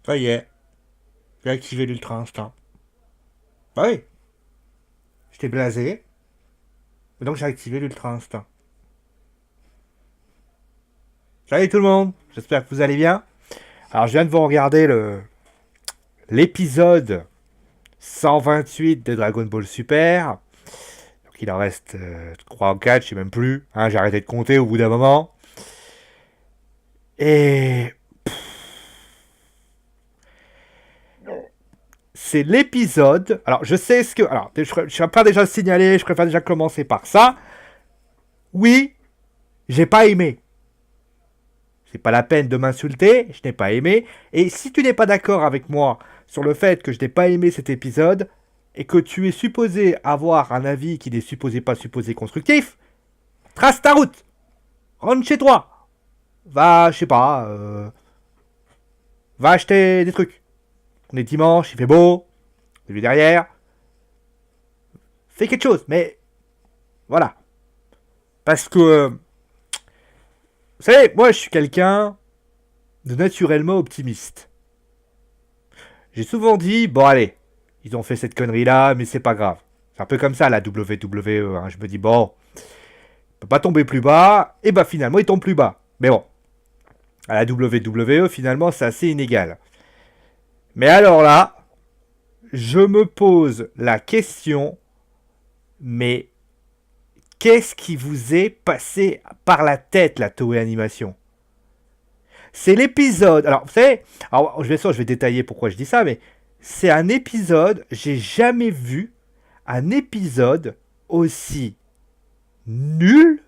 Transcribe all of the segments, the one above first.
Ça y est, j'ai activé l'Ultra Instinct. Bah oui, j'étais blasé, et donc j'ai activé l'Ultra Instinct. Salut tout le monde, j'espère que vous allez bien. Alors je viens de vous regarder l'épisode 128 de Dragon Ball Super. Donc il en reste 3 ou 4, je sais même plus. Hein, j'ai arrêté de compter au bout d'un moment. Et c'est l'épisode. Alors je sais ce que... Alors je préfère déjà le signaler, je préfère déjà commencer par ça. Oui, j'ai pas aimé. C'est pas la peine de m'insulter, je n'ai pas aimé. Et si tu n'es pas d'accord avec moi sur le fait que je n'ai pas aimé cet épisode, et que tu es supposé avoir un avis qui n'est supposé constructif, trace ta route. Rentre chez toi. Va, je sais pas, va acheter des trucs. On est dimanche, il fait beau, j'ai vu derrière. Fais quelque chose, mais voilà. Parce que, vous savez, moi je suis quelqu'un de naturellement optimiste. J'ai souvent dit, bon allez, ils ont fait cette connerie là, mais c'est pas grave. C'est un peu comme ça la WWE, hein. Je me dis, bon, il peut pas tomber plus bas, et bah finalement il tombe plus bas. Mais bon, à la WWE finalement c'est assez inégal. Mais alors là, je me pose la question, mais qu'est-ce qui vous est passé par la tête, la Toei Animation? C'est l'épisode. Alors, vous savez, alors, je vais détailler pourquoi je dis ça, mais c'est un épisode, j'ai jamais vu un épisode aussi nul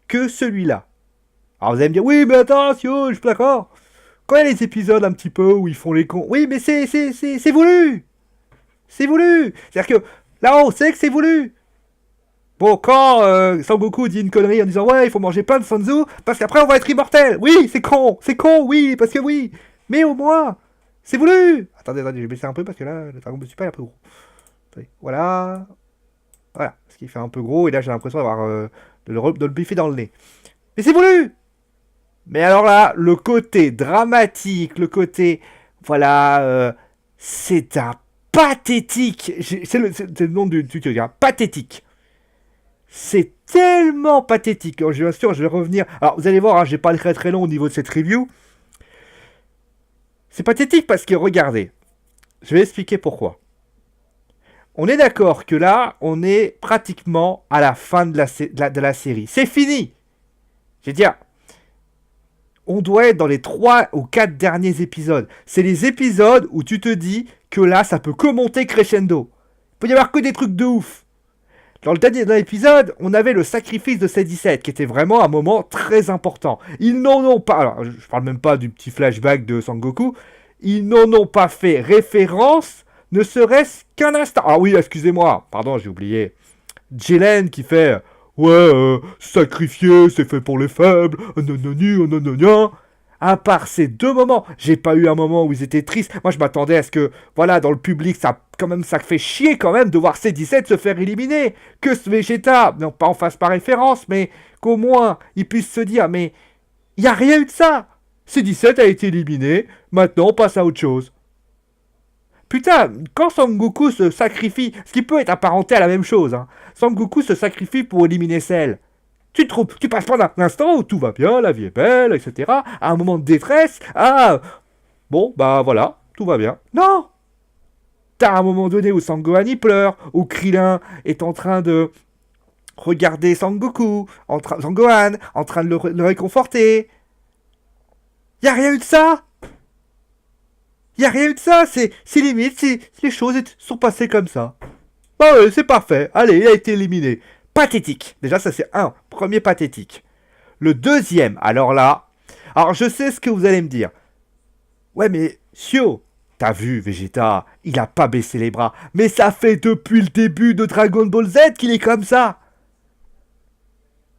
que celui-là. Alors, vous allez me dire, oui, mais attention, je suis pas d'accord. Quand il y a les épisodes un petit peu où ils font les cons, oui, mais c'est voulu. C'est voulu. C'est-à-dire que là, on sait que c'est voulu. Bon, quand Sangoku dit une connerie en disant ouais, il faut manger plein de Sanzu parce qu'après on va être immortel. Oui, c'est con, oui, parce que oui. Mais au moins, c'est voulu. Attendez, je vais baisser un peu parce que là, le Dragon Ball Super est un peu gros. Attendez, voilà, ce qui fait un peu gros et là j'ai l'impression d'avoir de le biffer dans le nez. Mais c'est voulu. Mais alors là, le côté dramatique, le côté, voilà, c'est un pathétique. C'est le nom du tuto, pathétique. C'est tellement pathétique. Alors, bien sûr, je vais revenir. Alors, vous allez voir, hein, je vais pas très très long au niveau de cette review. C'est pathétique parce que, regardez, je vais expliquer pourquoi. On est d'accord que là, on est pratiquement à la fin de la série. C'est fini. Je veux dire, on doit être dans les 3 ou 4 derniers épisodes. C'est les épisodes où tu te dis que là, ça peut que monter crescendo. Il peut y avoir que des trucs de ouf. Dans le dernier épisode, on avait le sacrifice de C17, qui était vraiment un moment très important. Ils n'en ont pas... Alors, je parle même pas du petit flashback de Sangoku. Ils n'en ont pas fait référence, ne serait-ce qu'un instant. Ah oui, excusez-moi, pardon, j'ai oublié. Jelen qui fait... Ouais, sacrifier, c'est fait pour les faibles, non. À part ces 2 moments, j'ai pas eu un moment où ils étaient tristes. Moi, je m'attendais à ce que, voilà, dans le public, ça fait chier quand même de voir C17 se faire éliminer. Que ce Vegeta, non pas en fasse pas référence, mais qu'au moins, il puisse se dire, mais il y a rien eu de ça. C17 a été éliminé, maintenant on passe à autre chose. Putain, quand Sangoku se sacrifie, ce qui peut être apparenté à la même chose, hein, Sangoku se sacrifie pour éliminer Cell. Tu passes pas d'un instant où tout va bien, la vie est belle, etc. À un moment de détresse, bon, bah voilà, tout va bien. Non. T'as un moment donné où Sangohan y pleure, où Krillin est en train de regarder Sangoku, Sangohan, en train de le réconforter. Y a rien eu de ça. Y a rien eu de ça, c'est limite, les choses sont passées comme ça. Bah ouais, c'est parfait, allez, il a été éliminé. Pathétique. Déjà, ça c'est un premier pathétique. Le deuxième, alors là, alors je sais ce que vous allez me dire. Ouais, mais Sio, t'as vu Vegeta, il a pas baissé les bras. Mais ça fait depuis le début de Dragon Ball Z qu'il est comme ça.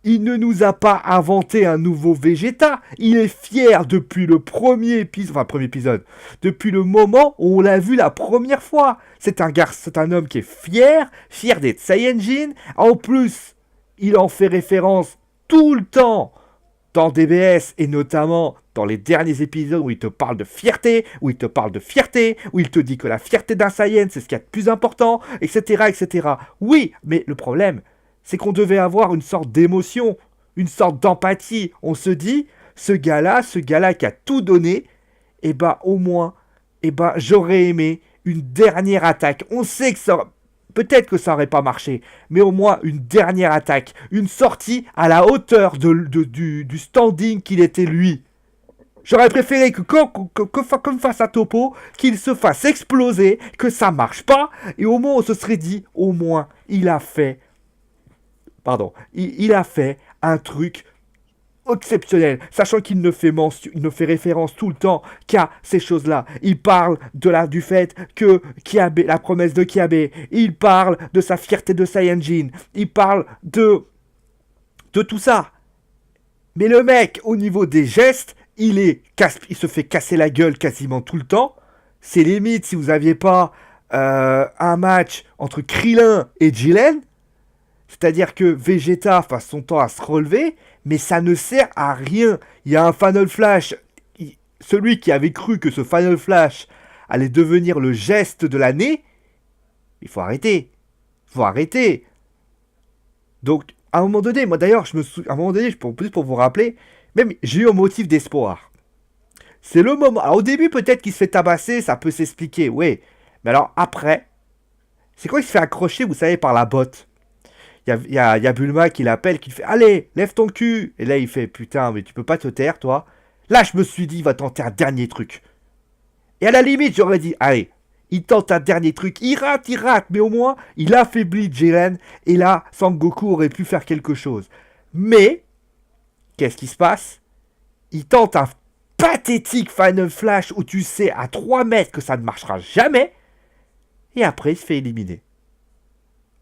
Il ne nous a pas inventé un nouveau Vegeta. Il est fier depuis le premier épisode, depuis le moment où on l'a vu la première fois. C'est un homme qui est fier d'être Saiyajin. En plus, il en fait référence tout le temps dans DBS, et notamment dans les derniers épisodes où il te parle de fierté, où il te dit que la fierté d'un Saiyan, c'est ce qu'il y a de plus important, etc., etc. Oui, mais le problème, c'est qu'on devait avoir une sorte d'émotion, une sorte d'empathie. On se dit, ce gars-là qui a tout donné, eh ben, au moins, eh ben, j'aurais aimé une dernière attaque. On sait que ça... Peut-être que ça n'aurait pas marché, mais au moins une dernière attaque, une sortie à la hauteur du standing qu'il était lui. J'aurais préféré comme face à Topo, qu'il se fasse exploser, que ça marche pas, et au moins on se serait dit, au moins il a fait un truc exceptionnel, sachant qu'il ne fait référence tout le temps qu'à ces choses-là. Il parle du fait que Kiabe, la promesse de Kiabe, il parle de sa fierté de Saiyajin, il parle de tout ça. Mais le mec, au niveau des gestes, il se fait casser la gueule quasiment tout le temps. C'est limite si vous aviez pas un match entre Krillin et Jiren. C'est-à-dire que Vegeta passe son temps à se relever, mais ça ne sert à rien. Il y a un Final Flash. Celui qui avait cru que ce Final Flash allait devenir le geste de l'année, il faut arrêter. Donc, à un moment donné, moi d'ailleurs, à un moment donné, pour vous rappeler, même j'ai eu un motif d'espoir. C'est le moment. Alors au début, peut-être qu'il se fait tabasser, ça peut s'expliquer, oui. Mais alors après, c'est quand il se fait accrocher, vous savez, par la botte. Il y a Bulma qui l'appelle, qui fait « Allez, lève ton cul !» Et là, il fait « Putain, mais tu peux pas te taire, toi ?» Là, je me suis dit, il va tenter un dernier truc. Et à la limite, j'aurais dit « Allez, il tente un dernier truc, il rate, mais au moins, il affaiblit Jiren. Et là, Sangoku aurait pu faire quelque chose. » Mais, qu'est-ce qui se passe? Il tente un pathétique Final Flash où tu sais à 3 mètres que ça ne marchera jamais. Et après, il se fait éliminer.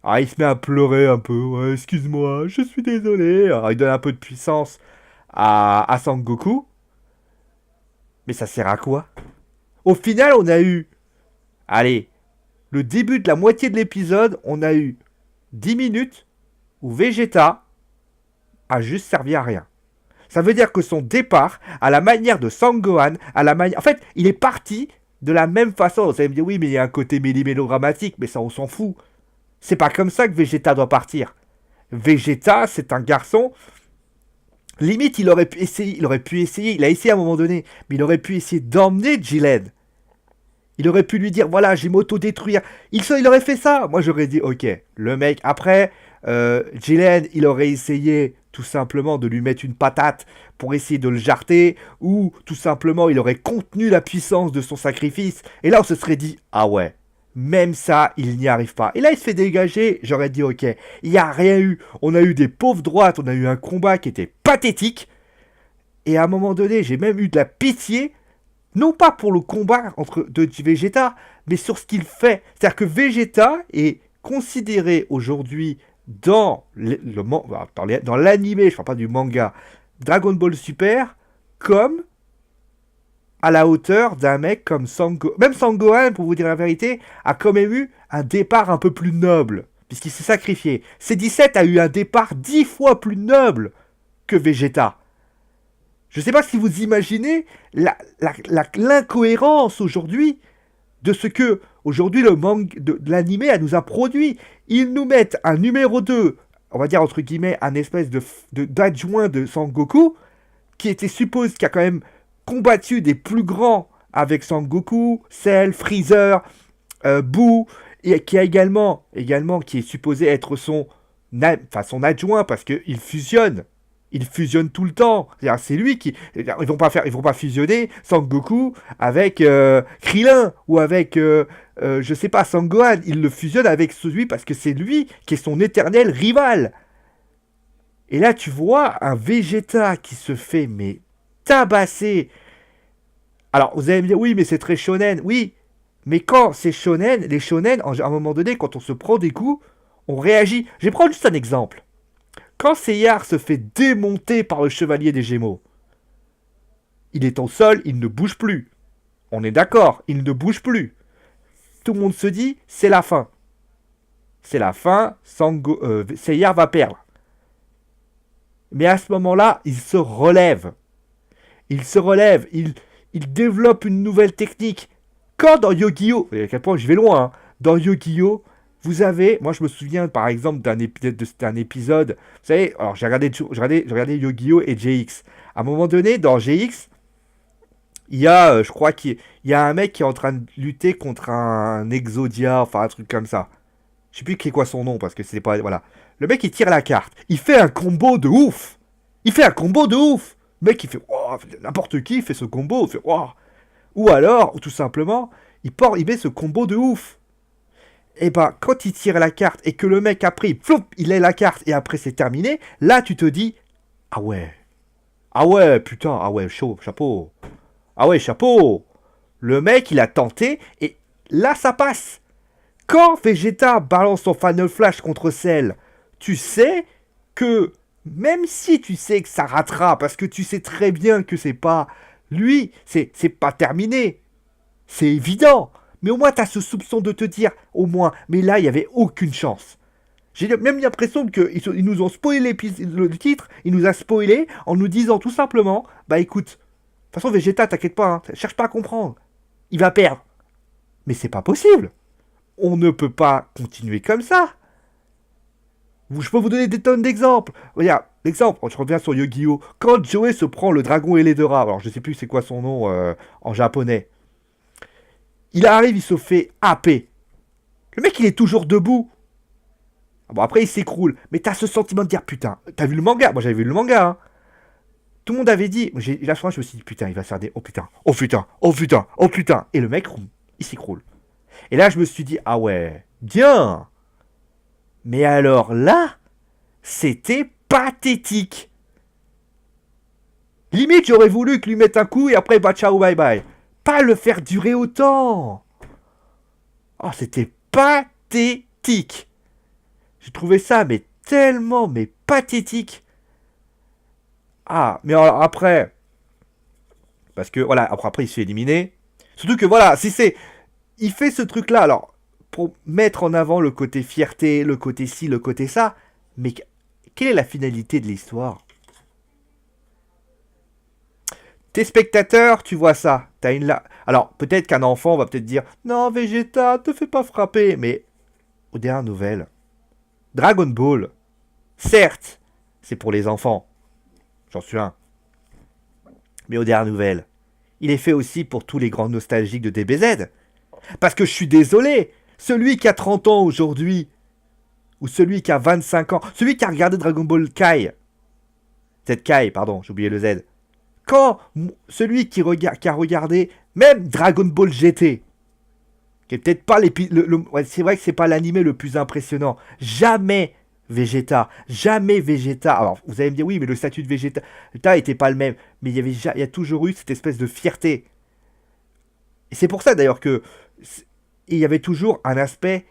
Ah, il se met à pleurer un peu. Ouais, excuse-moi, je suis désolé. Alors, il donne un peu de puissance à Sangoku. Mais ça sert à quoi? Au final, on a eu... Allez, le début de la moitié de l'épisode, on a eu 10 minutes où Vegeta a juste servi à rien. Ça veut dire que son départ, à la manière de Sangohan, en fait, il est parti de la même façon. Vous allez me dire, oui, mais il y a un côté mélodramatique, mais ça, on s'en fout. C'est pas comme ça que Vegeta doit partir. Vegeta, c'est un garçon. Limite, il aurait pu essayer. Il a essayé à un moment donné, mais il aurait pu essayer d'emmener Jiren. Il aurait pu lui dire, voilà, j'ai m'auto-détruire. Il aurait fait ça. Moi, j'aurais dit, ok, le mec, après, Jiren, il aurait essayé tout simplement de lui mettre une patate pour essayer de le jarter, ou tout simplement, il aurait contenu la puissance de son sacrifice. Et là, on se serait dit, ah ouais. Même ça, il n'y arrive pas. Et là, il se fait dégager. J'aurais dit, ok, il n'y a rien eu. On a eu des pauvres droites. On a eu un combat qui était pathétique. Et à un moment donné, j'ai même eu de la pitié. Non pas pour le combat de Vegeta, mais sur ce qu'il fait. C'est-à-dire que Vegeta est considéré aujourd'hui dans l'anime, je ne parle pas du manga, Dragon Ball Super, comme... à la hauteur d'un mec comme Sangohan. Même Sangohan, pour vous dire la vérité, a quand même eu un départ un peu plus noble, puisqu'il s'est sacrifié. C17 a eu un départ 10 fois plus noble que Vegeta. Je ne sais pas si vous imaginez l'incohérence aujourd'hui de ce que aujourd'hui le manga de l'anime nous a produit. Ils nous mettent un numéro 2, on va dire entre guillemets, un espèce d'adjoint de Sangoku, qui a quand même combattu des plus grands avec Sangoku, Cell, Freezer, Boo, et qui a également qui est supposé être son adjoint parce qu'il fusionne. Il fusionne tout le temps. C'est lui qui... Ils vont pas fusionner Sangoku avec Krillin ou avec, je sais pas, Sangohan. Ils le fusionnent avec celui parce que c'est lui qui est son éternel rival. Et là, tu vois un Vegeta qui se fait tabasser. Alors, vous allez me dire, oui, mais c'est très shonen. Oui, mais quand c'est shonen, les shonen, à un moment donné, quand on se prend des coups, on réagit. Je vais prendre juste un exemple. Quand Seyar se fait démonter par le chevalier des Gémeaux, il est au sol, il ne bouge plus. On est d'accord, il ne bouge plus. Tout le monde se dit, c'est la fin. C'est la fin, Seyar va perdre. Mais à ce moment-là, il se relève. Il se relève. Il développe une nouvelle technique. Quand dans Yu-Gi-Oh! Et à quel point je vais loin, hein, dans Yu-Gi-Oh! Vous avez, moi je me souviens par exemple d'un épisode, vous savez, alors j'ai regardé Yu-Gi-Oh! Et GX. À un moment donné, dans GX, il y a, je crois qu'il y a un mec qui est en train de lutter contre un Exodia, enfin un truc comme ça. Je sais plus qui est quoi son nom parce que c'est pas. Voilà. Le mec il tire la carte. Il fait un combo de ouf. Il fait un combo de ouf. Le mec il fait. Oh, n'importe qui fait ce combo. Il fait, oh. Ou alors, ou tout simplement, il met ce combo de ouf. Et ben, quand il tire la carte et que le mec après, il est la carte et après c'est terminé, là tu te dis. Ah ouais. Ah ouais, putain. Ah ouais, chaud, chapeau. Ah ouais, chapeau. Le mec il a tenté et là ça passe. Quand Vegeta balance son Final Flash contre Cell, tu sais que même si tu sais que ça ratera, parce que tu sais très bien que c'est pas lui, c'est pas terminé, c'est évident. Mais au moins tu as ce soupçon de te dire, au moins, mais là il n'y avait aucune chance. J'ai même l'impression qu'ils nous ont spoilé le titre, il nous a spoilé en nous disant tout simplement, bah écoute, de toute façon Vegeta, t'inquiète pas, hein, cherche pas à comprendre, il va perdre. Mais c'est pas possible. On ne peut pas continuer comme ça. Je peux vous donner des tonnes d'exemples. Regarde, l'exemple, je reviens sur Yu-Gi-Oh! Quand Joey se prend le dragon ailé de rat, alors je sais plus c'est quoi son nom en japonais, il arrive, il se fait happer. Le mec, il est toujours debout. Bon, après, il s'écroule. Mais t'as ce sentiment de dire, putain, t'as vu le manga? Moi, j'avais vu le manga, hein. Tout le monde avait dit, la fois, je me suis dit, putain, il va se faire des... Oh putain, oh putain, oh putain, oh putain. Et le mec, il s'écroule. Et là, je me suis dit, ah ouais, bien. Mais alors là, c'était pathétique. Limite, j'aurais voulu que lui mette un coup et après, bah ciao, bye bye. Pas le faire durer autant. Oh, c'était pathétique. J'ai trouvé ça, mais tellement, mais pathétique. Ah, mais alors après, parce que voilà, après il se fait éliminer. Surtout que voilà, si c'est, il fait ce truc-là, alors pour mettre en avant le côté fierté, le côté ci, le côté ça, mais quelle est la finalité de l'histoire? T'es spectateur, tu vois ça. T'as une Alors, peut-être qu'un enfant va peut-être dire non, Vegeta, te fais pas frapper. Mais, aux dernières nouvelles, Dragon Ball, certes, c'est pour les enfants. J'en suis un. Mais aux dernières nouvelles, il est fait aussi pour tous les grands nostalgiques de DBZ. Parce que je suis désolé, celui qui a 30 ans aujourd'hui, ou celui qui a 25 ans, celui qui a regardé Dragon Ball Kai, Z-Kai, pardon, j'ai oublié le Z, quand celui qui a regardé même Dragon Ball GT, qui est peut-être pas ouais, c'est vrai que c'est pas l'animé le plus impressionnant, jamais Vegeta. Alors vous allez me dire oui, mais le statut de Vegeta était pas le même, mais il y a toujours eu cette espèce de fierté. Et c'est pour ça d'ailleurs que il y avait toujours un aspect,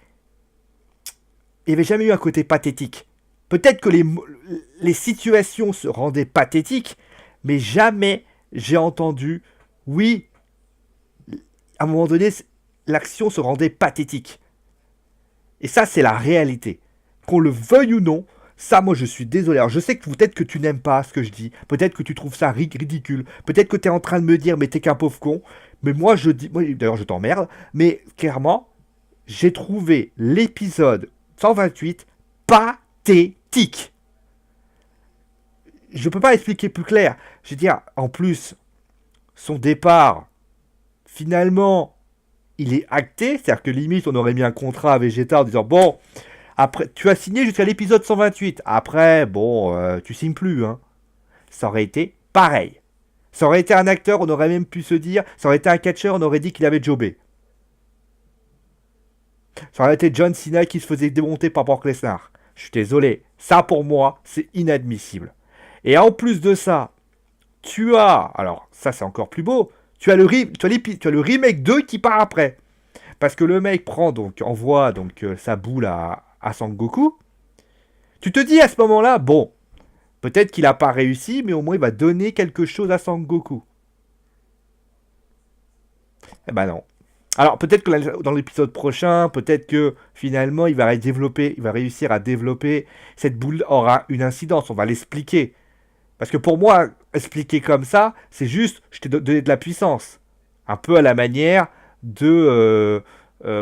il n'y avait jamais eu un côté pathétique. Peut-être que les situations se rendaient pathétiques, mais jamais j'ai entendu, oui, à un moment donné, l'action se rendait pathétique. Et ça, c'est la réalité. Qu'on le veuille ou non, ça, moi, je suis désolé. Alors, je sais que peut-être que tu n'aimes pas ce que je dis. Peut-être que tu trouves ça ridicule. Peut-être que tu es en train de me dire, mais t'es qu'un pauvre con. Mais moi, je dis... D'ailleurs, je t'emmerde. Mais clairement, j'ai trouvé l'épisode 128 pathétique. Je peux pas expliquer plus clair. Je veux dire, en plus, son départ, finalement, il est acté. C'est-à-dire que limite, on aurait mis un contrat à Vegeta en disant, bon, après, tu as signé jusqu'à l'épisode 128. Après, bon, tu signes plus, hein. Ça aurait été pareil. Ça aurait été un acteur, on aurait même pu se dire, ça aurait été un catcheur, on aurait dit qu'il avait jobé. Ça aurait été John Cena qui se faisait démonter par Brock Lesnar. Je suis désolé. Ça, pour moi, c'est inadmissible. Et en plus de ça, tu as... Alors, ça, c'est encore plus beau. Tu as le remake 2 qui part après. Parce que le mec envoie sa boule à Sangoku. Tu te dis à ce moment-là, bon, peut-être qu'il n'a pas réussi, mais au moins il va donner quelque chose à Sangoku. Eh ben non. Alors peut-être que dans l'épisode prochain, peut-être que finalement il va réussir à développer, cette boule aura une incidence, on va l'expliquer. Parce que pour moi, expliquer comme ça, c'est juste, je t'ai donné de la puissance. Un peu à la manière de,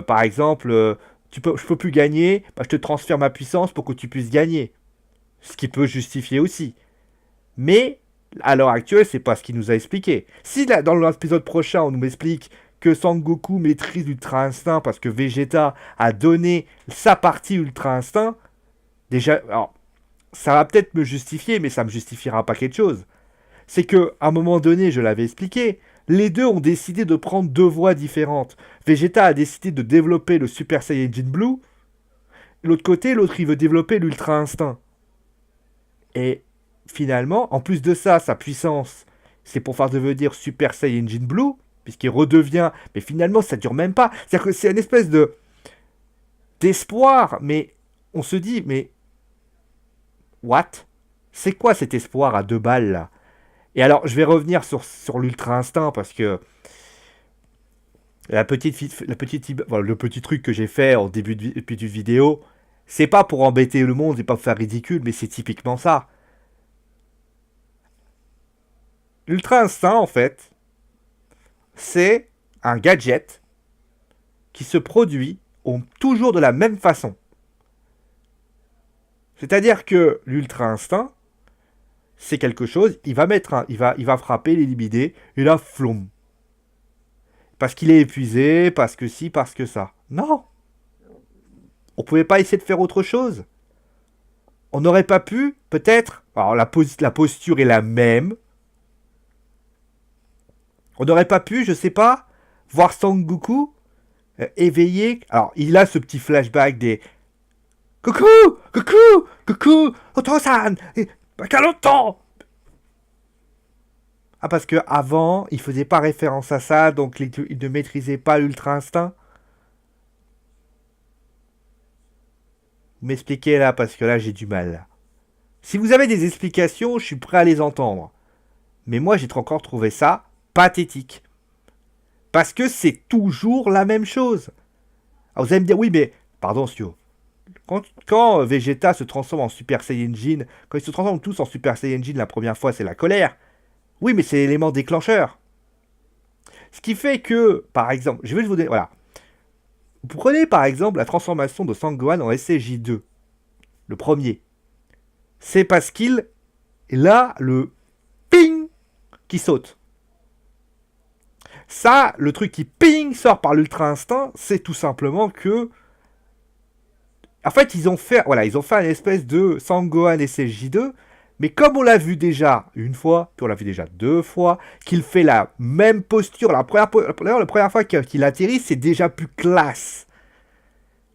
par exemple, je peux plus gagner, bah, je te transfère ma puissance pour que tu puisses gagner. Ce qui peut justifier aussi. Mais, à l'heure actuelle, c'est pas ce qu'il nous a expliqué. Si là, dans l'épisode prochain, on nous explique que Sangoku maîtrise l'Ultra Instinct parce que Vegeta a donné sa partie Ultra Instinct, déjà, alors, ça va peut-être me justifier, mais ça me justifiera pas quelque chose. C'est que, à un moment donné, je l'avais expliqué, les deux ont décidé de prendre deux voies différentes. Vegeta a décidé de développer le Super Saiyajin Blue, l'autre côté, l'autre il veut développer l'Ultra Instinct. Et finalement, en plus de ça, sa puissance, c'est pour faire devenir Super Saiyajin Blue, puisqu'il redevient. Mais finalement, ça dure même pas. C'est-à-dire que c'est une espèce de d'espoir, mais on se dit, mais what? C'est quoi cet espoir à 2 balles là? Et alors, je vais revenir sur l'Ultra Instinct parce que voilà, le petit truc que j'ai fait en début de petite vidéo, c'est pas pour embêter le monde et pas pour faire ridicule, mais c'est typiquement ça. L'Ultra Instinct, en fait, c'est un gadget qui se produit toujours de la même façon. C'est-à-dire que l'Ultra Instinct, c'est quelque chose, il va frapper, l'éliminer, et là, flom. Parce qu'il est épuisé, parce que ci, parce que ça. Non. On pouvait pas essayer de faire autre chose. On n'aurait pas pu, peut-être, alors la posture est la même. On n'aurait pas pu, je sais pas, voir Sangoku éveillé. Alors, il a ce petit flashback des Coucou, coucou, coucou, Oto-san, longtemps. Ah, parce que avant, il faisait pas référence à ça, donc il ne maîtrisait pas l'Ultra Instinct. Vous m'expliquez là, parce que là, j'ai du mal. Si vous avez des explications, je suis prêt à les entendre. Mais moi, j'ai encore trouvé ça pathétique. Parce que c'est toujours la même chose. Alors vous allez me dire, oui, mais, pardon, Sio. Quand Vegeta se transforme en Super Saiyajin, quand ils se transforment tous en Super Saiyajin la première fois, c'est la colère. Oui, mais c'est l'élément déclencheur. Ce qui fait que, par exemple, je vais vous donner, voilà. Vous prenez par exemple la transformation de Sangohan en SCJ2, le premier. C'est parce qu'il a le ping qui saute. Ça, le truc qui ping sort par l'Ultra Instinct, c'est tout simplement que en fait, ils ont fait une espèce de Sangohan SSJ2, mais comme on l'a vu déjà une fois, puis on l'a vu déjà 2 fois, qu'il fait la même posture, la première fois qu'il atterrit, c'est déjà plus classe.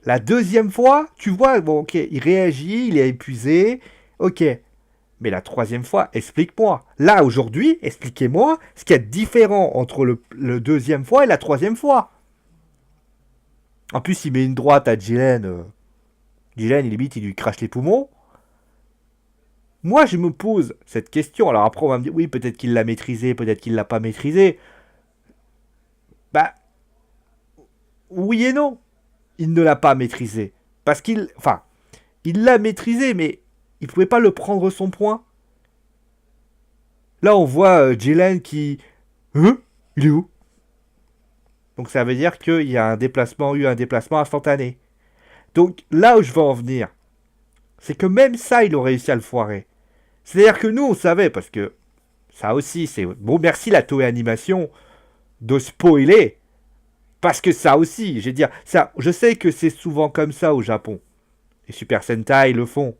La deuxième fois, tu vois, bon, ok, il réagit, il est épuisé, ok. Mais la troisième fois, explique-moi. Là, aujourd'hui, expliquez-moi ce qu'il y a de différent entre le deuxième fois et la troisième fois. En plus, il met une droite à Jiren. Jiren, limite, il lui crache les poumons. Moi, je me pose cette question. Alors après, on va me dire, oui, peut-être qu'il l'a maîtrisé, peut-être qu'il l'a pas maîtrisé. Bah, oui et non. Il ne l'a pas maîtrisé. Parce qu'il... Enfin, il l'a maîtrisé, mais il pouvait pas le prendre son point. Là, on voit Jiren qui... Il est où? Donc ça veut dire qu'il y a eu un déplacement instantané. Donc là où je veux en venir, c'est que même ça, il aurait réussi à le foirer. C'est-à-dire que nous, on savait, parce que ça aussi, c'est... Bon, merci la Toei Animation de spoiler. Parce que ça aussi, je veux dire, ça, je sais que c'est souvent comme ça au Japon. Les Super Sentai le font.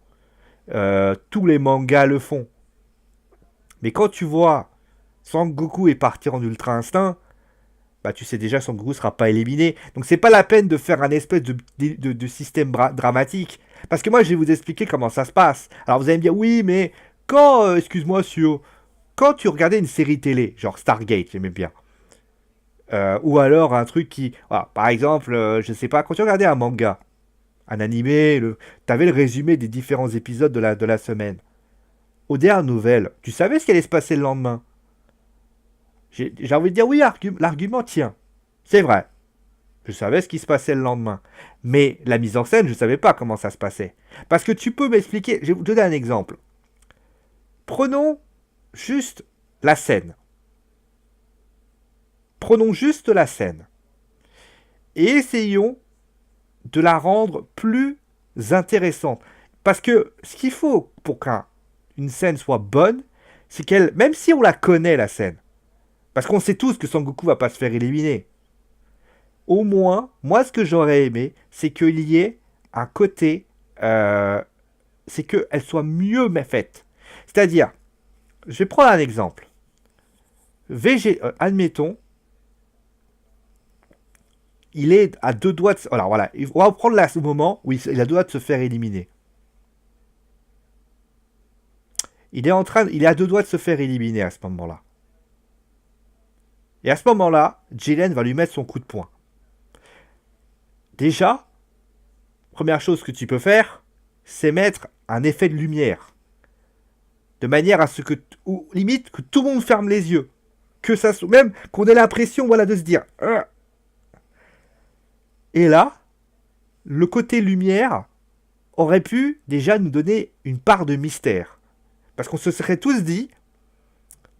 Tous les mangas le font. Mais quand tu vois Sangoku est parti en Ultra Instinct, bah tu sais déjà que Sangoku sera pas éliminé. Donc c'est pas la peine de faire un espèce de système dramatique. Parce que moi je vais vous expliquer comment ça se passe. Alors vous allez me dire oui mais quand, excuse-moi Sio, quand tu regardais une série télé, genre Stargate, j'aimais bien. Ou alors un truc qui... Voilà, par exemple, je sais pas, quand tu regardais un manga, un animé, t'avais le résumé des différents épisodes de la semaine. Aux dernières nouvelles, tu savais ce qui allait se passer le lendemain. J'ai envie de dire oui, l'argument tient. C'est vrai. Je savais ce qui se passait le lendemain. Mais la mise en scène, je ne savais pas comment ça se passait. Parce que tu peux m'expliquer. Je vais vous donner un exemple. Prenons juste la scène. Prenons juste la scène. Et essayons de la rendre plus intéressante. Parce que ce qu'il faut pour qu'une scène soit bonne, c'est qu'elle, même si on la connaît la scène, parce qu'on sait tous que Sangoku va pas se faire éliminer, au moins, moi ce que j'aurais aimé, c'est qu'il y ait un côté, c'est qu'elle soit mieux faite. C'est-à-dire, je vais prendre un exemple. Admettons, il est à deux doigts de... Alors voilà, on va prendre là ce moment où il a deux doigts de se faire éliminer. Il est à deux doigts de se faire éliminer à ce moment-là. Et à ce moment-là, Jiren va lui mettre son coup de poing. Déjà, première chose que tu peux faire, c'est mettre un effet de lumière. De manière à ce que, ou limite, que tout le monde ferme les yeux. Que ça soit, même qu'on ait l'impression, voilà, de se dire. Et là, le côté lumière aurait pu déjà nous donner une part de mystère. Parce qu'on se serait tous dit,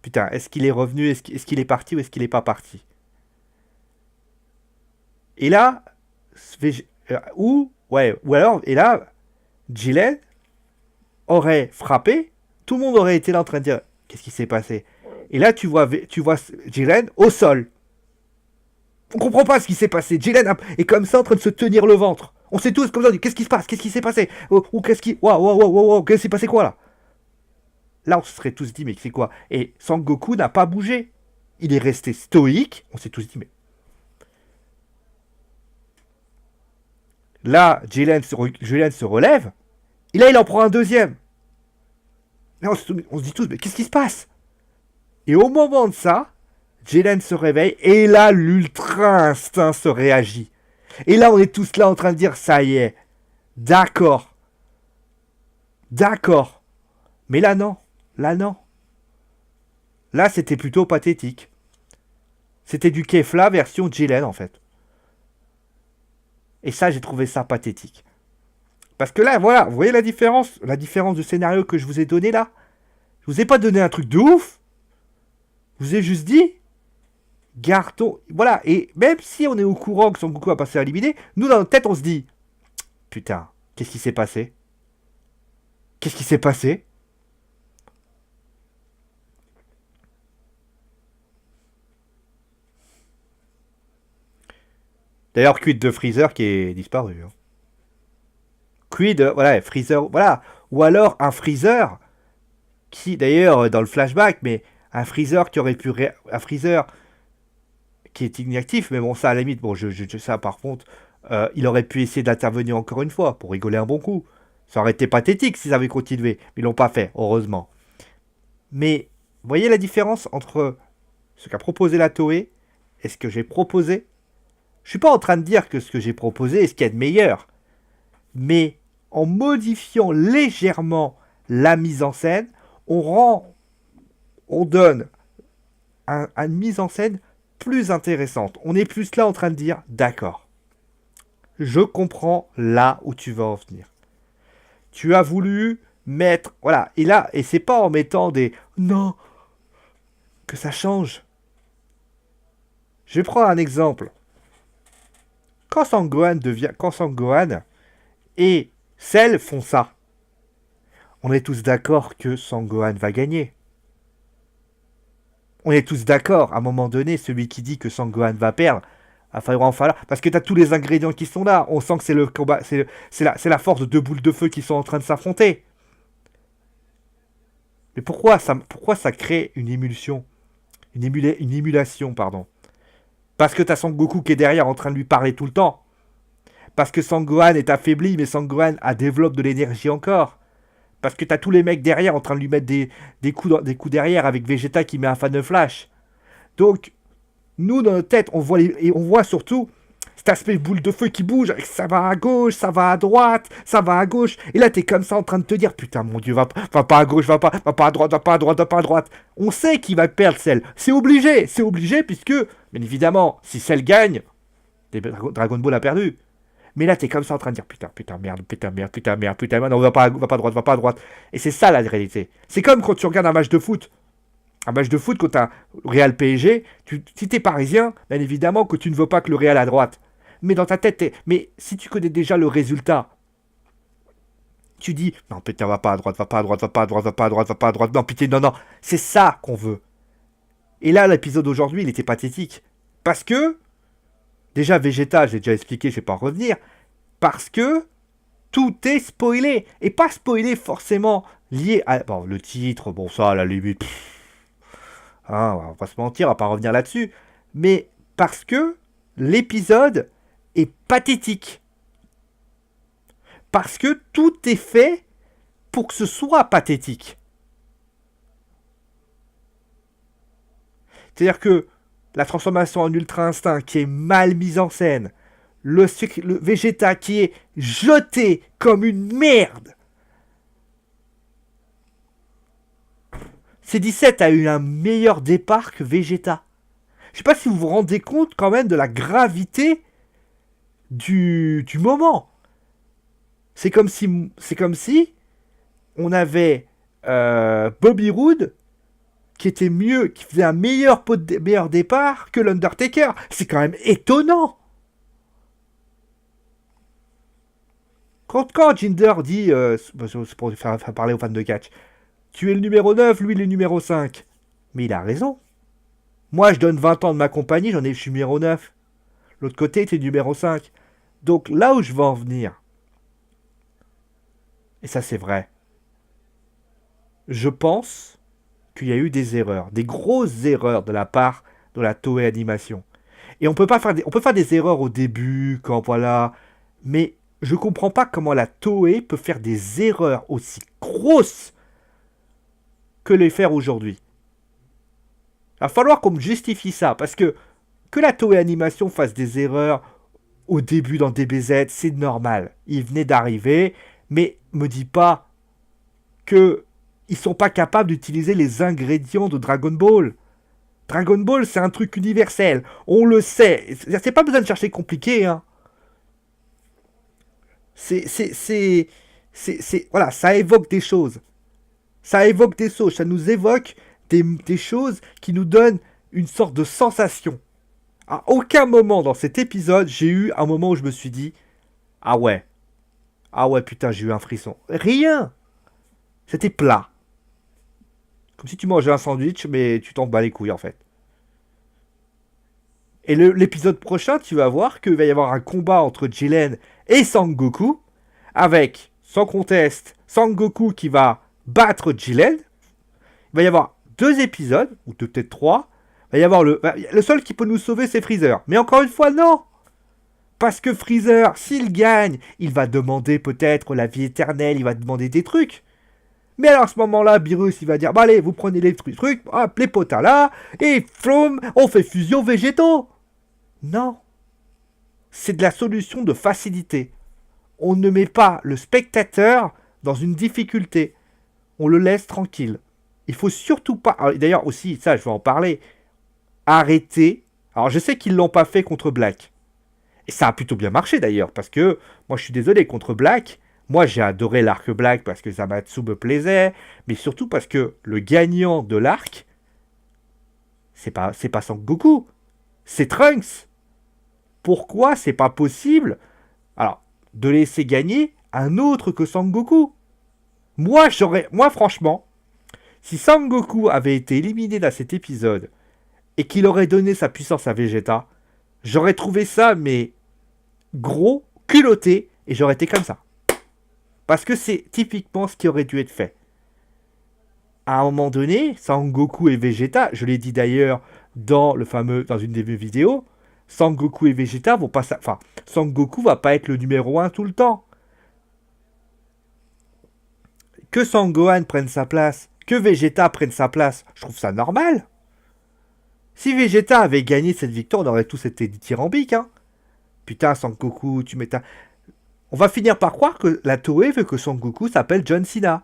putain, est-ce qu'il est revenu, est-ce qu'il est parti ou est-ce qu'il n'est pas parti? Et là, ou alors, et là, Jiren aurait frappé, tout le monde aurait été là en train de dire, qu'est-ce qui s'est passé? Et là, tu vois Jiren au sol. On comprend pas ce qui s'est passé. Jiren est comme ça en train de se tenir le ventre. On sait tous comme ça, qu'est-ce qui se passe? Qu'est-ce qui s'est passé? Ou qu'est-ce qui... Waouh, qu'est-ce qui s'est passé quoi là? Là, on se serait tous dit, mais c'est quoi? Et Sangoku n'a pas bougé. Il est resté stoïque. On s'est tous dit, mais... Là, Jiren se relève. Et là, il en prend un deuxième. Là, on se dit tous, mais qu'est-ce qui se passe? Et au moment de ça, Jiren se réveille. Et là, l'ultra instinct se réagit. Et là, on est tous là en train de dire, ça y est. D'accord. D'accord. Mais là, non. Là, non. Là, c'était plutôt pathétique. C'était du Kefla version Jiren, en fait. Et ça, j'ai trouvé ça pathétique. Parce que là, voilà, vous voyez la différence du scénario que je vous ai donné là? Je vous ai pas donné un truc de ouf. Je vous ai juste dit, gardons... Voilà, et même si on est au courant que Sangoku va passer à éliminer, nous, dans notre tête, on se dit, putain, qu'est-ce qui s'est passé? Qu'est-ce qui s'est passé? D'ailleurs, quid de Freezer qui est disparu. Hein. Quid, voilà, Freezer, voilà. Ou alors un Freezer qui, d'ailleurs, dans le flashback, mais un Freezer qui aurait pu... Un Freezer qui est inactif, mais bon, ça, à la limite, bon, ça, par contre, il aurait pu essayer d'intervenir encore une fois pour rigoler un bon coup. Ça aurait été pathétique s'ils avaient continué, mais ils l'ont pas fait, heureusement. Mais, voyez la différence entre ce qu'a proposé la Toei et ce que j'ai proposé? Je suis pas en train de dire que ce que j'ai proposé est ce qu'il y a de meilleur. Mais en modifiant légèrement la mise en scène, on donne une mise en scène plus intéressante. On est plus là en train de dire, d'accord, je comprends là où tu vas en venir. Tu as voulu mettre, voilà, et là, et c'est pas en mettant des, non, que ça change. Je vais prendre un exemple. Quand Sangohan et Cell font ça, on est tous d'accord que Sangohan va gagner. On est tous d'accord, à un moment donné, celui qui dit que Sangohan va perdre, parce que tu as tous les ingrédients qui sont là. On sent que c'est le combat, c'est la force de deux boules de feu qui sont en train de s'affronter. Mais pourquoi ça crée une émulsion? Une émulation, pardon. Parce que tu as Sangoku qui est derrière en train de lui parler tout le temps. Parce que Sangohan est affaibli, mais Sangohan développe de l'énergie encore. Parce que t'as tous les mecs derrière en train de lui mettre des coups derrière avec Vegeta qui met un fan de flash. Donc, nous, dans notre tête, on voit surtout cet aspect boule de feu qui bouge. Ça va à gauche, ça va à droite, ça va à gauche. Et là, t'es comme ça en train de te dire, putain, mon Dieu, va pas à gauche, va pas à droite, va pas à droite, va pas à droite. On sait qu'il va perdre Cell. C'est obligé, puisque, bien évidemment, si Cell gagne, Dragon Ball a perdu. Mais là, t'es comme ça en train de dire putain, merde, non, va pas à droite. Et c'est ça la réalité. C'est comme quand tu regardes un match de foot. Un match de foot contre un Real PSG, si t'es parisien, bien évidemment que tu ne veux pas que le Real à droite. Mais dans ta tête, mais si tu connais déjà le résultat, tu dis, non, putain, va pas à droite, va pas à droite, va pas à droite, va pas à droite, va pas à droite, non, pitié, non, non, c'est ça qu'on veut. Et là, l'épisode d'aujourd'hui, il était pathétique. Parce que, déjà, Vegeta, j'ai déjà expliqué, je vais pas en revenir, parce que tout est spoilé. Et pas spoilé forcément lié à... Bon, le titre, bon, ça, à la limite, hein, on va pas se mentir, on va pas revenir là-dessus. Mais parce que l'épisode est pathétique. Parce que tout est fait pour que ce soit pathétique. C'est-à-dire que la transformation en Ultra Instinct qui est mal mise en scène, le Vegeta qui est jeté comme une merde. C17 a eu un meilleur départ que Vegeta. Je sais pas si vous vous rendez compte quand même de la gravité du moment. C'est comme si on avait Bobby Roode qui était mieux, qui faisait un meilleur départ que l'Undertaker. C'est quand même étonnant. Quand Jinder dit, c'est pour faire parler aux fans de catch, tu es le numéro 9, lui le numéro 5. Mais il a raison. Moi, je donne 20 ans de ma compagnie, je suis numéro 9. L'autre côté, tu es numéro 5. Donc là où je veux en venir, et ça c'est vrai, je pense qu'il y a eu des erreurs, des grosses erreurs de la part de la Toei Animation. Et on peut faire des erreurs au début, quand voilà, mais je comprends pas comment la Toei peut faire des erreurs aussi grosses que les faire aujourd'hui. Il va falloir qu'on me justifie ça, parce que la Toei Animation fasse des erreurs au début dans DBZ, c'est normal. Il venait d'arriver, mais me dis pas que ils sont pas capables d'utiliser les ingrédients de Dragon Ball. Dragon Ball, c'est un truc universel. On le sait. C'est pas besoin de chercher compliqué, hein. Voilà, ça évoque des choses. Ça évoque des choses. Ça nous évoque des choses qui nous donnent une sorte de sensation. À aucun moment dans cet épisode, j'ai eu un moment où je me suis dit, ah ouais, putain, j'ai eu un frisson. Rien. C'était plat. Comme si tu mangeais un sandwich, mais tu t'en bats les couilles en fait. Et l'épisode prochain, tu vas voir qu'il va y avoir un combat entre Jiren et Sangoku, avec, sans conteste, Sangoku qui va battre Jiren. Il va y avoir 2 épisodes, ou peut-être 3. Il va y avoir le seul qui peut nous sauver, c'est Freezer. Mais encore une fois, non. Parce que Freezer, s'il gagne, il va demander peut-être la vie éternelle, il va demander des trucs. Mais alors à ce moment-là, Beerus, il va dire, bah allez, vous prenez les trucs, hop, les potas là, et flom, on fait fusion végétaux. Non. C'est de la solution de facilité. On ne met pas le spectateur dans une difficulté. On le laisse tranquille. Il faut surtout pas... D'ailleurs aussi, ça je vais en parler, arrêter. Alors je sais qu'ils l'ont pas fait contre Black. Et ça a plutôt bien marché d'ailleurs, parce que moi je suis désolé, contre Black, moi j'ai adoré l'arc Black parce que Zamatsu me plaisait, mais surtout parce que le gagnant de l'arc, c'est pas Sangoku, c'est Trunks. Pourquoi c'est pas possible, alors, de laisser gagner un autre que Sangoku? Moi franchement, si Sangoku avait été éliminé dans cet épisode et qu'il aurait donné sa puissance à Vegeta, j'aurais trouvé ça, mais gros, culotté, et j'aurais été comme ça. Parce que c'est typiquement ce qui aurait dû être fait. À un moment donné, Sangoku et Vegeta, je l'ai dit d'ailleurs dans une des vidéos, Sangoku et Vegeta vont pas... Enfin, Sangoku va pas être le numéro 1 tout le temps. Que Sangohan prenne sa place, que Vegeta prenne sa place, je trouve ça normal. Si Vegeta avait gagné cette victoire, on aurait tous été dithyrambiques, hein. Putain, Sangoku, tu m'étais... On va finir par croire que la Toei veut que Sangoku s'appelle John Cena.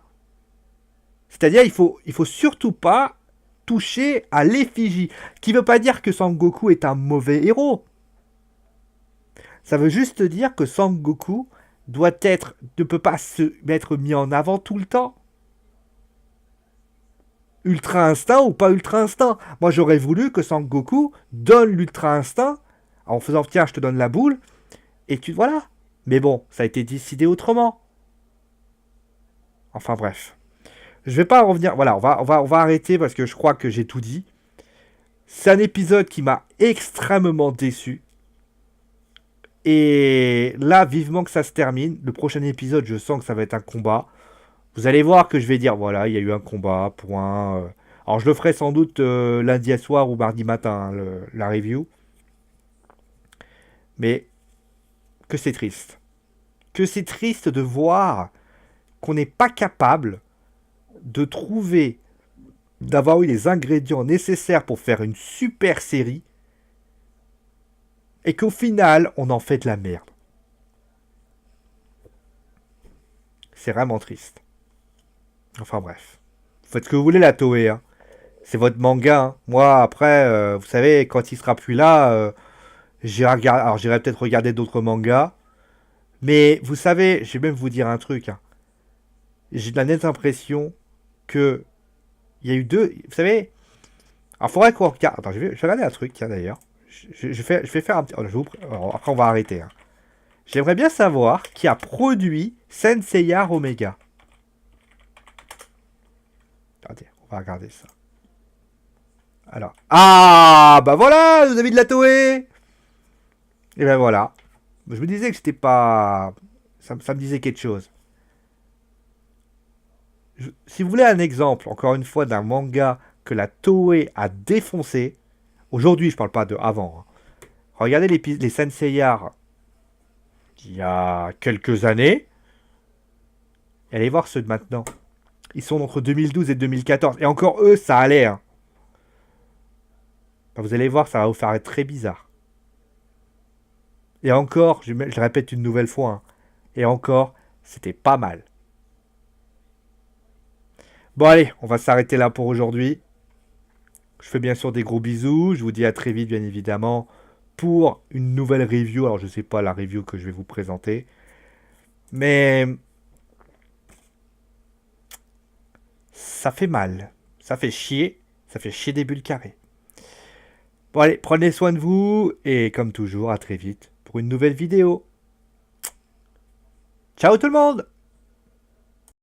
C'est-à-dire, il faut surtout pas toucher à l'effigie. Qui veut pas dire que Sangoku est un mauvais héros. Ça veut juste dire que Sangoku ne peut pas se mettre mis en avant tout le temps. Ultra instinct ou pas ultra instinct. Moi, j'aurais voulu que Sangoku donne l'ultra instinct en faisant tiens, je te donne la boule et tu voilà. Mais bon, ça a été décidé autrement. Enfin bref. Je vais pas revenir. Voilà, on va arrêter parce que je crois que j'ai tout dit. C'est un épisode qui m'a extrêmement déçu. Et là, vivement que ça se termine. Le prochain épisode, je sens que ça va être un combat. Vous allez voir que je vais dire, voilà, il y a eu un combat, point. Alors je le ferai sans doute lundi soir ou mardi matin, hein, la review. Mais que c'est triste. Que c'est triste de voir qu'on n'est pas capable de trouver, d'avoir eu les ingrédients nécessaires pour faire une super série et qu'au final, on en fait de la merde. C'est vraiment triste. Enfin bref. Vous faites ce que vous voulez, la Toei. Hein. C'est votre manga. Hein. Moi, après, vous savez, quand il sera plus là, j'irai peut-être regarder d'autres mangas. Mais vous savez, je vais même vous dire un truc. Hein. J'ai la nette impression que il y a eu deux. Vous savez, alors faudrait qu'on regarde. Attends, je vais regarder un truc, tiens d'ailleurs. Je vais faire un petit. Alors, après, on va arrêter. Hein. J'aimerais bien savoir qui a produit Senseiya Omega. Attendez, on va regarder ça. Alors. Ah, bah voilà, vous avez de la Toei. Et ben voilà. Je me disais que c'était pas. Ça me disait quelque chose. Si vous voulez un exemple, encore une fois, d'un manga que la Toei a défoncé, aujourd'hui, je parle pas de avant. Hein. Regardez les Senseiya il y a quelques années. Et allez voir ceux de maintenant. Ils sont entre 2012 et 2014. Et encore eux, ça allait. Hein. Vous allez voir, ça va vous faire très bizarre. Et encore, je répète une nouvelle fois. Hein. Et encore, c'était pas mal. Bon allez, on va s'arrêter là pour aujourd'hui. Je fais bien sûr des gros bisous. Je vous dis à très vite, bien évidemment, pour une nouvelle review. Alors, je ne sais pas la review que je vais vous présenter. Mais ça fait mal. Ça fait chier. Ça fait chier des bulles carrées. Bon, allez, prenez soin de vous. Et comme toujours, à très vite pour une nouvelle vidéo. Ciao tout le monde!